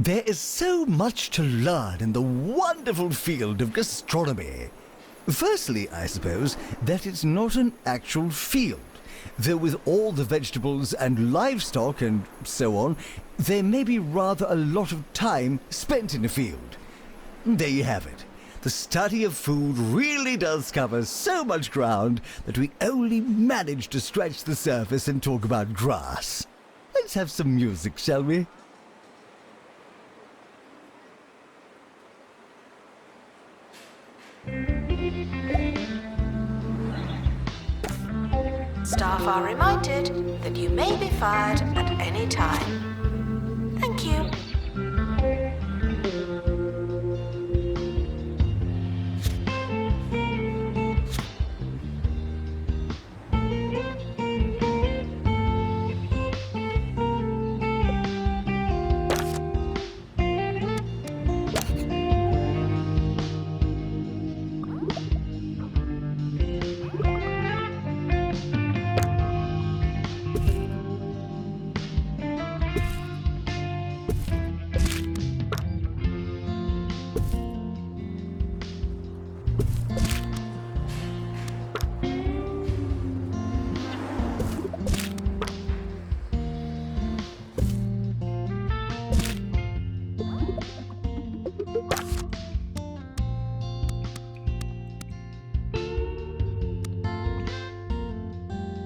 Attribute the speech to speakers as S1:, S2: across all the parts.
S1: There is so much to learn in the wonderful field of gastronomy. Firstly, I suppose, that it's not an actual field, though with all the vegetables and livestock and so on, there may be rather a lot of time spent in a field. There you have it. The study of food really does cover so much ground that we only manage to scratch the surface and talk about grass. Let's have some music, shall we?
S2: Staff are reminded that you may be fired at any time. Thank you.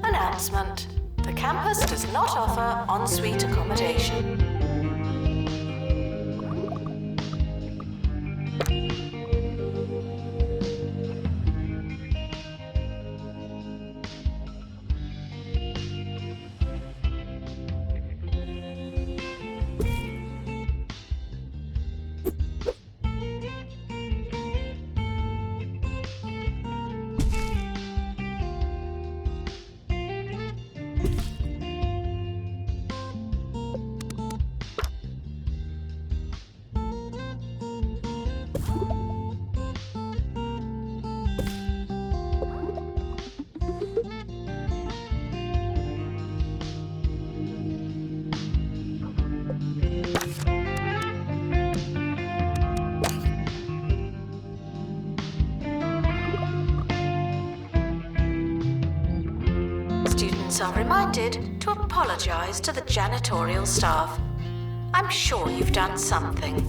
S2: Announcement. The campus does not offer en-suite accommodation. Students are reminded to apologise to the janitorial staff. I'm sure you've done something.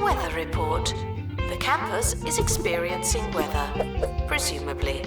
S2: Weather report. The campus is experiencing weather, presumably.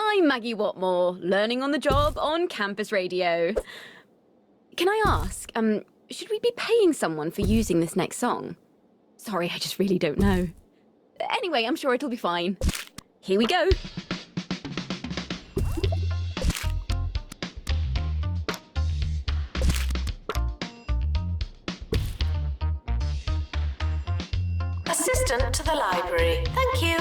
S3: I'm Maggie Watmore, learning on the job on campus radio. Can I ask, should we be paying someone for using this next song? Sorry, I just really don't know. Anyway, I'm sure it'll be fine. Here we go.
S2: Assistant to the library. Thank you.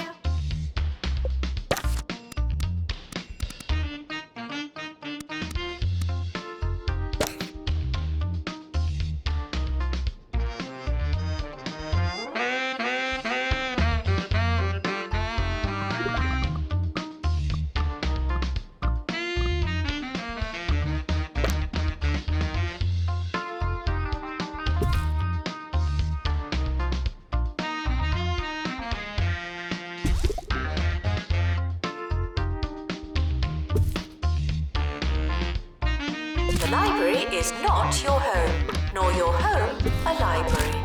S2: The library is not your home, nor your home a library.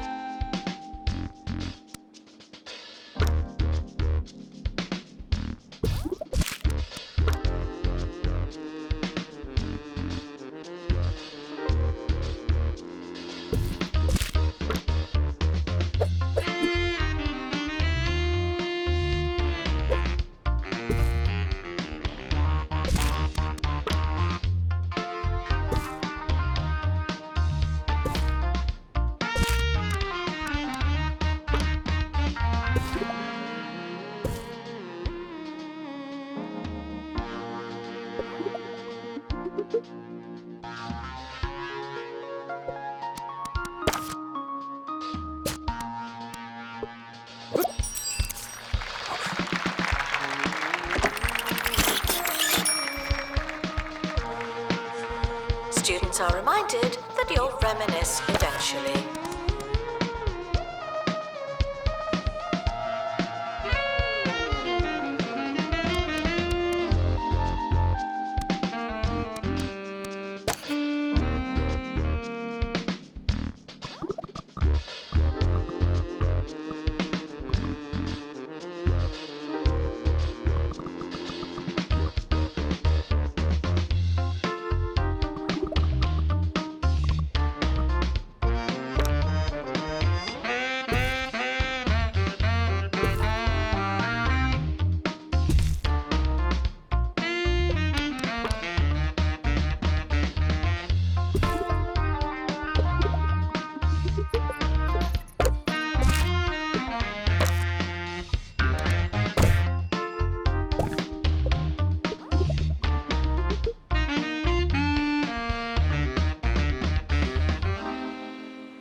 S2: Students are reminded that you'll reminisce eventually.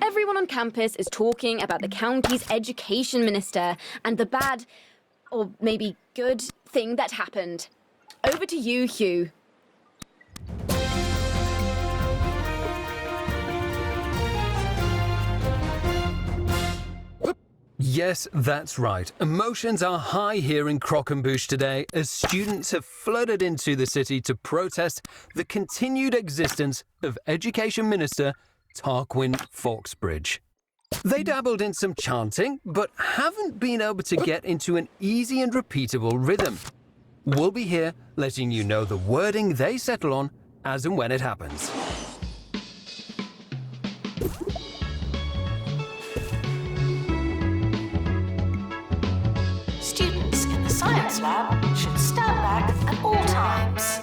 S3: Everyone on campus is talking about the county's education minister and the bad, or maybe good, thing that happened. Over to you, Hugh.
S4: Yes, that's right. Emotions are high here in Croquembouche today as students have flooded into the city to protest the continued existence of Education Minister Tarquin Fawkesbridge. They dabbled in some chanting, but haven't been able to get into an easy and repeatable rhythm. We'll be here letting you know the wording they settle on as and when it happens.
S2: Students in the science lab should stand back at all times.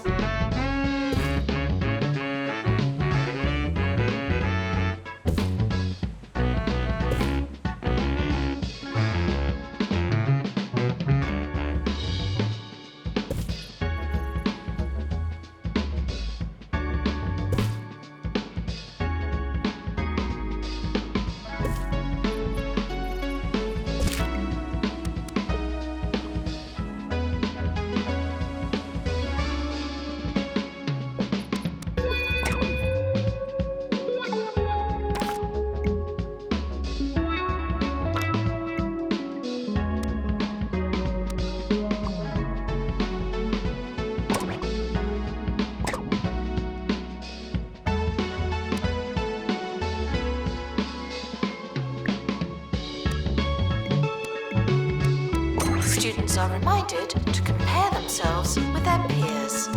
S2: Students are reminded to compare themselves with their peers.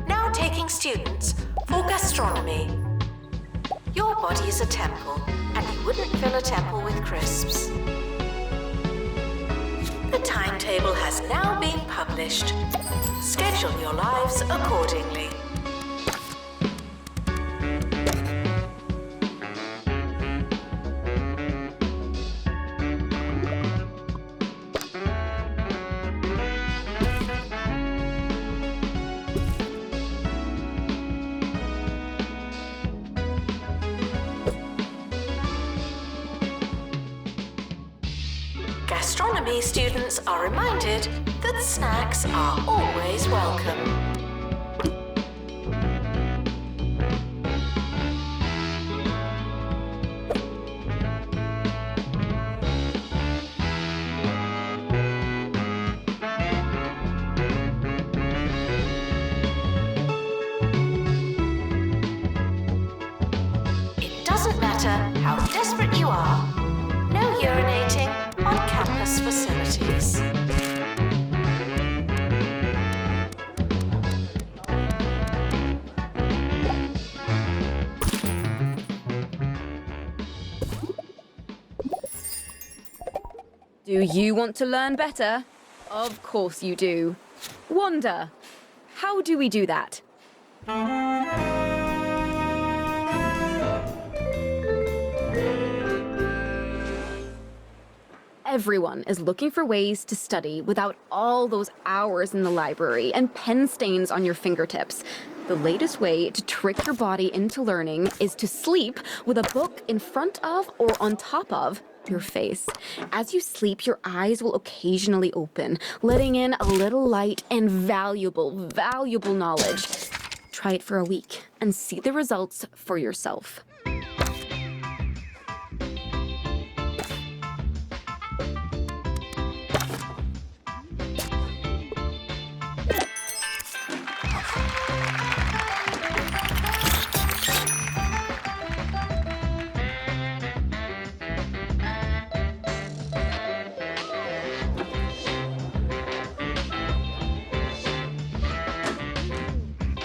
S2: Now taking students for gastronomy. Your body is a temple, and you wouldn't fill a temple with crisps. The timetable has now been published. Schedule your lives accordingly. Gastronomy students are reminded that snacks are always welcome. world-class facilities.
S3: Do you want to learn better? Of course you do. Wanda, how do we do that? Everyone is looking for ways to study without all those hours in the library and pen stains on your fingertips. The latest way to trick your body into learning is to sleep with a book in front of or on top of your face. As you sleep, your eyes will occasionally open, letting in a little light and valuable knowledge. Try it for a week and see the results for yourself.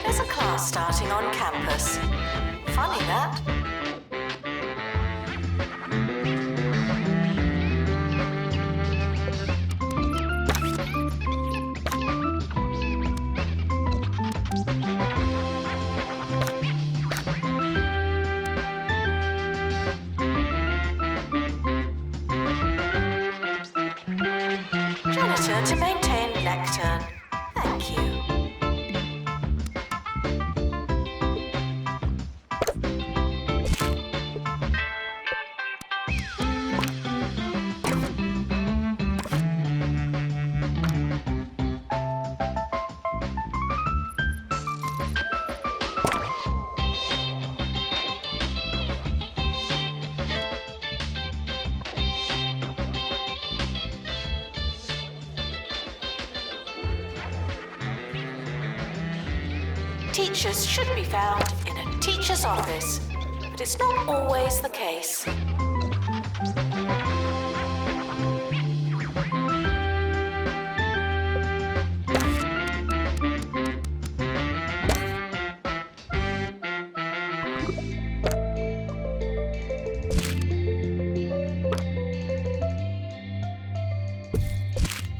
S2: There's a class starting on campus. Funny that. Janitor to maintain lectern. Thank you. Teachers should be found in a teacher's office, but it's not always the case.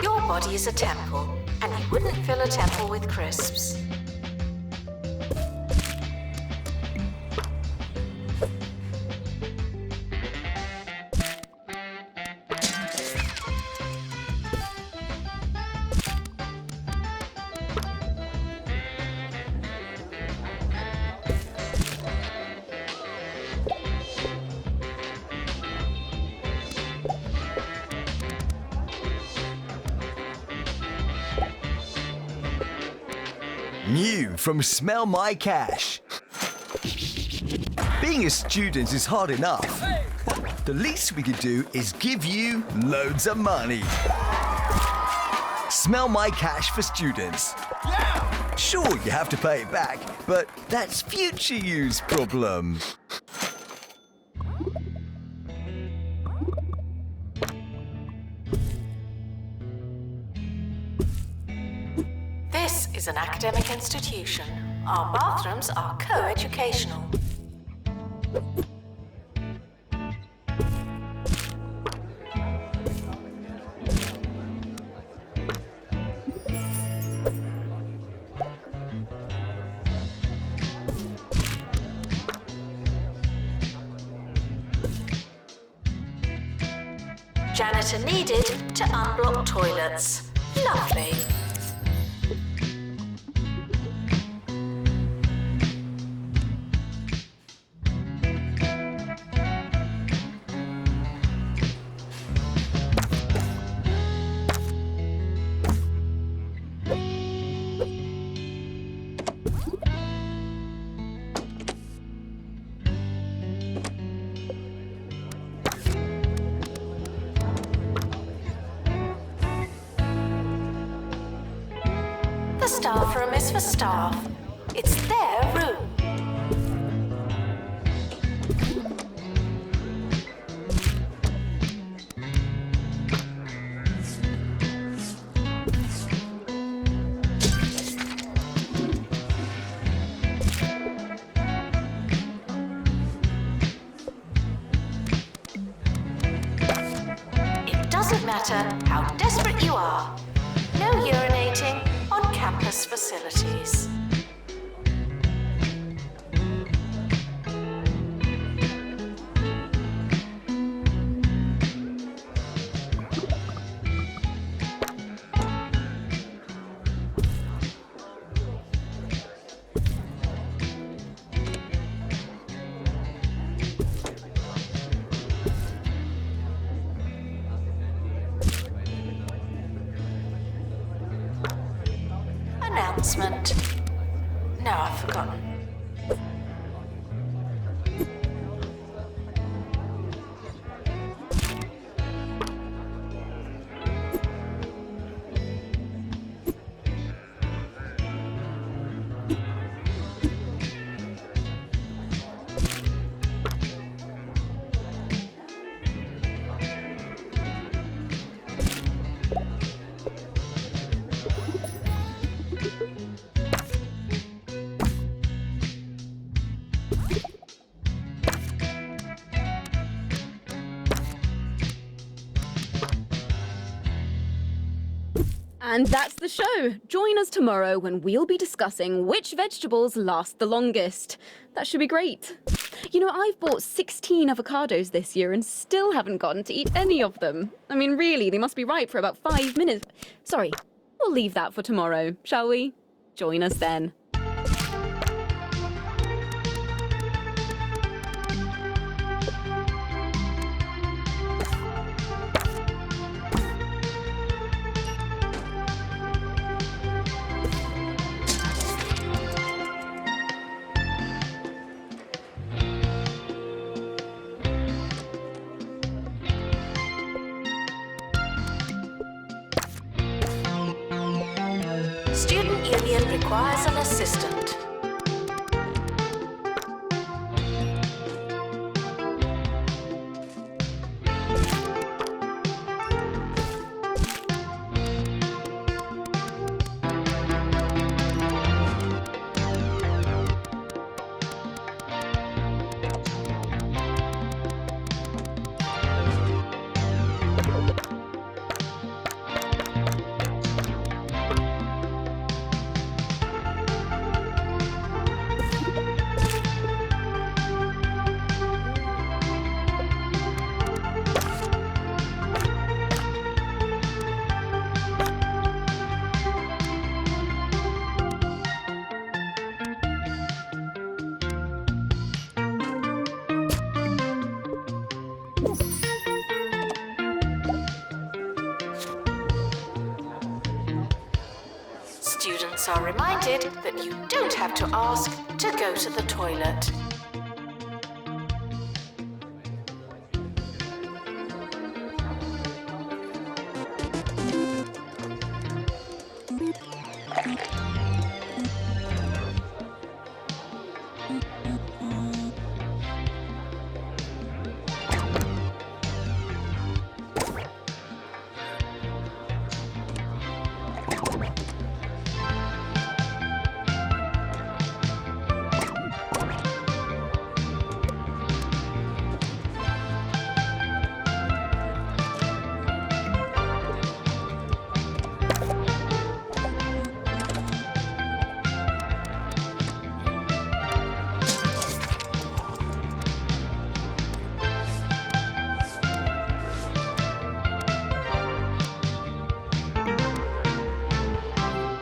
S2: Your body is a temple, and you wouldn't fill a temple with crisps.
S1: New from Smell My Cash. Being a student is hard enough. The least we could do is give you loads of money. Smell My Cash for students. Sure, you have to pay it back, but that's future you's problem.
S2: This is an academic institution. Our bathrooms are co-educational. Janitor needed to unblock toilets. Lovely. The staff room is for staff. It's their room. matter how desperate you are. No urinating on campus facilities. Announcement. No, I've forgotten.
S3: And that's the show. Join us tomorrow when we'll be discussing which vegetables last the longest. That should be great. You know, I've bought 16 avocados this year and still haven't gotten to eat any of them. I mean, really, they must be ripe for about 5 minutes. Sorry, we'll leave that for tomorrow, shall we? Join us then.
S2: Student Union requires an assistant. Students are reminded that you don't have to ask to go to the toilet.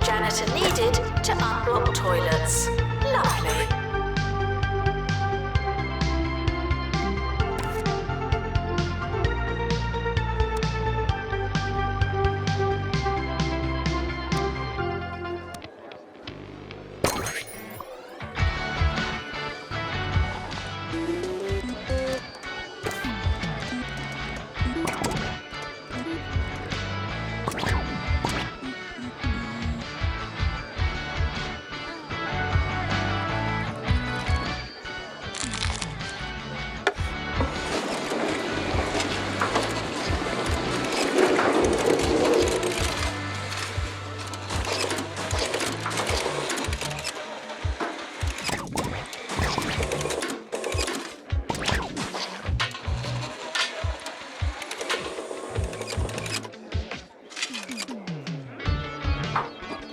S2: Janitor needed to unblock toilets. Lovely.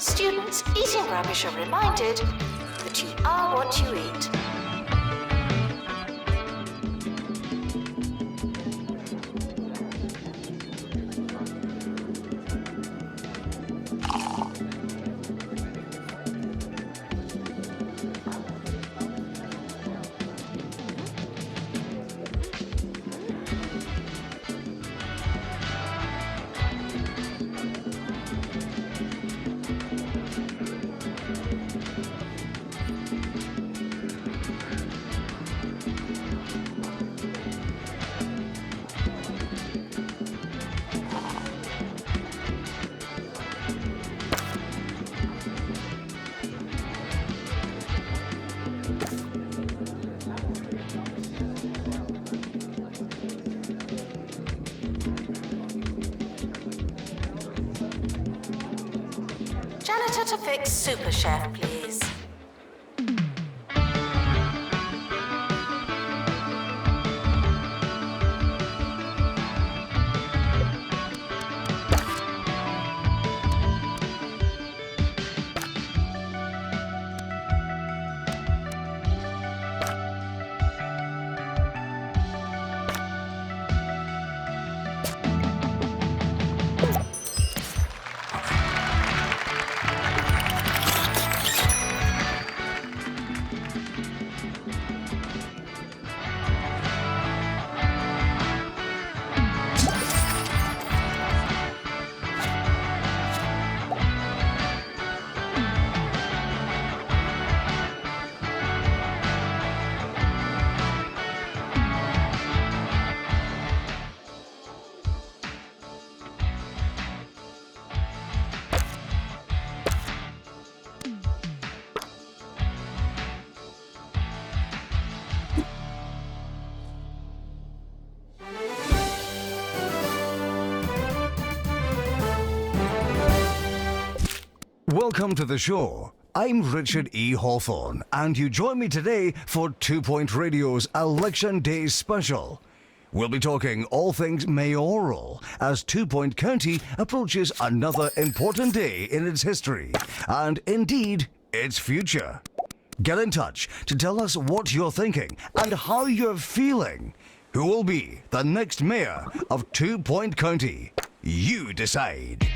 S2: Students eating rubbish are reminded that you are what you eat. Janitor to fix Super Chef, please.
S1: Welcome to the show. I'm Richard E. Hawthorne, and you join me today for 2 Point Radio's Election Day special. We'll be talking all things mayoral as 2 Point County approaches another important day in its history, and indeed, its future. Get in touch to tell us what you're thinking and how you're feeling. Who will be the next mayor of 2 Point County? You decide.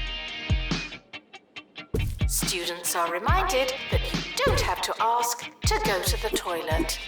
S2: Students are reminded that you don't have to ask to go to the toilet.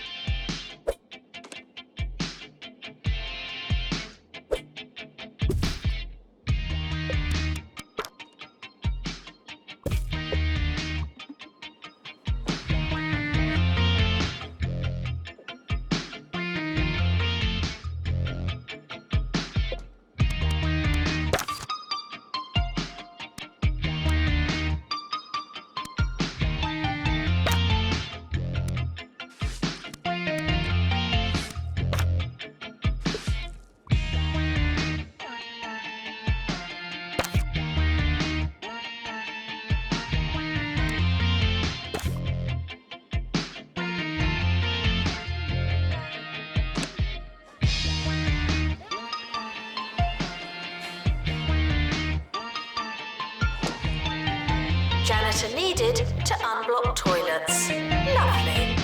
S2: Janitor needed to unblock toilets. Lovely.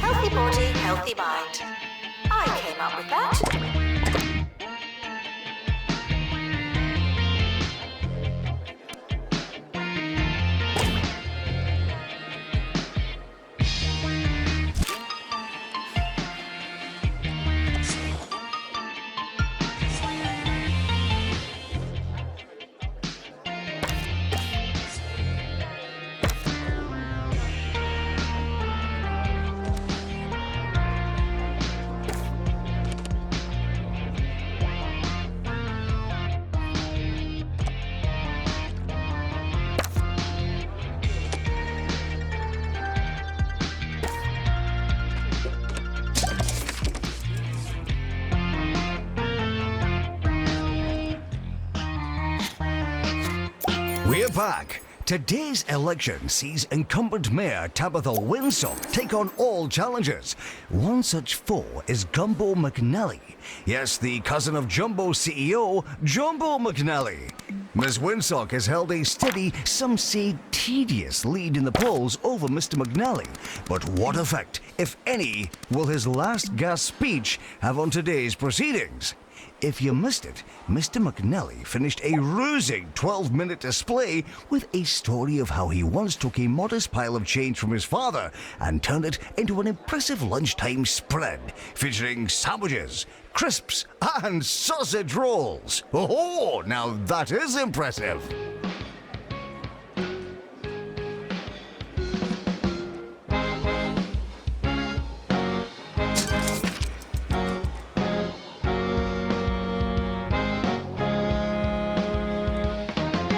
S2: Healthy body, healthy mind. I came up with that.
S1: We're back. Today's election sees incumbent Mayor Tabitha Winsock take on all challengers. One such foe is Gumbo McNally. Yes, the cousin of Jumbo CEO, Jumbo McNally. Ms. Winsock has held a steady, some say tedious, lead in the polls over Mr. McNally. But what effect, if any, will his last gasp speech have on today's proceedings? If you missed it, Mr. McNally finished a rousing 12-minute display with a story of how he once took a modest pile of change from his father and turned it into an impressive lunchtime spread featuring sandwiches, crisps, and sausage rolls. Oh, now that is impressive.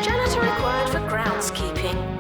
S2: Janitor required for groundskeeping.